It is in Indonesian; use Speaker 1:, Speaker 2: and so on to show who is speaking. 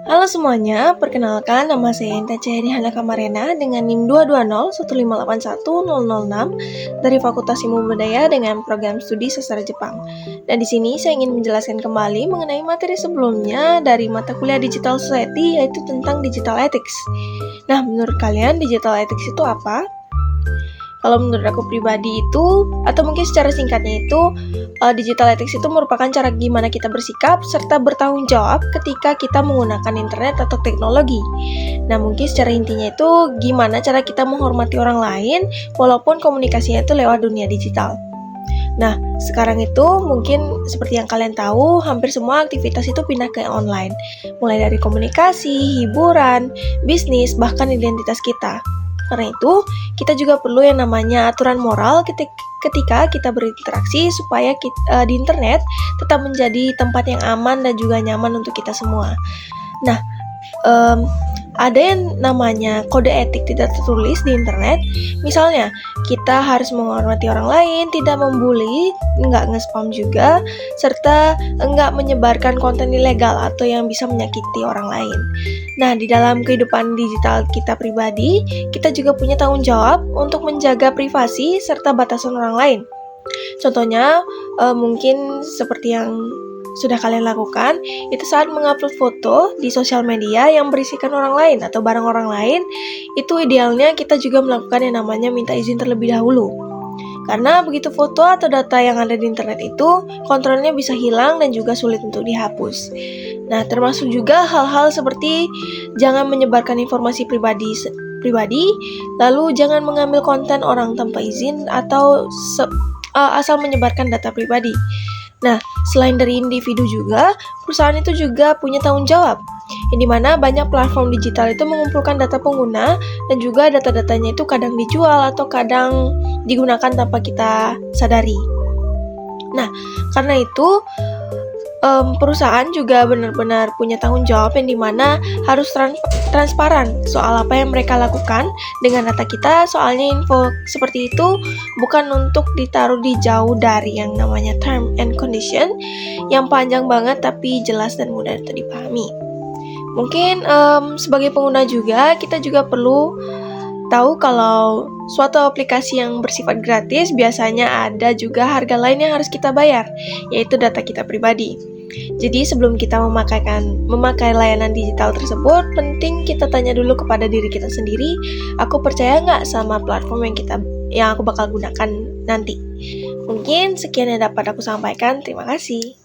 Speaker 1: Halo semuanya, perkenalkan nama saya Inta Caheri Hana Kamarena dengan NIM 22015810006 dari Fakultas Ilmu Budaya dengan program studi sastra Jepang. Dan di sini saya ingin menjelaskan kembali mengenai materi sebelumnya dari mata kuliah Digital Society, yaitu tentang Digital Ethics. Nah, menurut kalian Digital Ethics itu apa? Kalau menurut aku pribadi itu, atau mungkin secara singkatnya itu, digital ethics itu merupakan cara gimana kita bersikap serta bertanggung jawab ketika kita menggunakan internet atau teknologi. Nah, mungkin secara intinya itu gimana cara kita menghormati orang lain walaupun komunikasinya itu lewat dunia digital. Nah, sekarang itu mungkin seperti yang kalian tahu, hampir semua aktivitas itu pindah ke online. Mulai dari komunikasi, hiburan, bisnis, bahkan identitas kita. Karena itu, kita juga perlu yang namanya aturan moral ketika kita berinteraksi supaya di internet tetap menjadi tempat yang aman dan juga nyaman untuk kita semua. Nah, ada yang namanya kode etik tidak tertulis di internet. Misalnya, kita harus menghormati orang lain, tidak membuli, nggak nge-spam juga, serta nggak menyebarkan konten ilegal atau yang bisa menyakiti orang lain. Nah, di dalam kehidupan digital kita pribadi, kita juga punya tanggung jawab untuk menjaga privasi serta batasan orang lain. Contohnya, mungkin seperti yang sudah kalian lakukan, itu saat mengupload foto di sosial media yang berisikan orang lain atau barang orang lain, itu idealnya kita juga melakukan yang namanya minta izin terlebih dahulu. Karena begitu foto atau data yang ada di internet itu, kontrolnya bisa hilang dan juga sulit untuk dihapus. Nah, termasuk juga hal-hal seperti jangan menyebarkan informasi pribadi, lalu jangan mengambil konten orang tanpa izin atau asal menyebarkan data pribadi. Nah, selain dari individu juga, perusahaan itu juga punya tanggung jawab, yang dimana banyak platform digital itu mengumpulkan data pengguna dan juga data-datanya itu kadang dijual atau kadang digunakan tanpa kita sadari. Nah, karena itu perusahaan juga benar-benar punya tanggung jawab yang dimana harus transparan soal apa yang mereka lakukan dengan data kita. Soalnya info seperti itu bukan untuk ditaruh di jauh dari yang namanya term and condition yang panjang banget tapi jelas dan mudah untuk dipahami. Mungkin sebagai pengguna juga kita juga perlu tahu kalau suatu aplikasi yang bersifat gratis biasanya ada juga harga lain yang harus kita bayar, yaitu data kita pribadi. Jadi sebelum kita memakai layanan digital tersebut, penting kita tanya dulu kepada diri kita sendiri, aku percaya nggak sama platform yang aku bakal gunakan nanti. Mungkin sekian yang dapat aku sampaikan, terima kasih.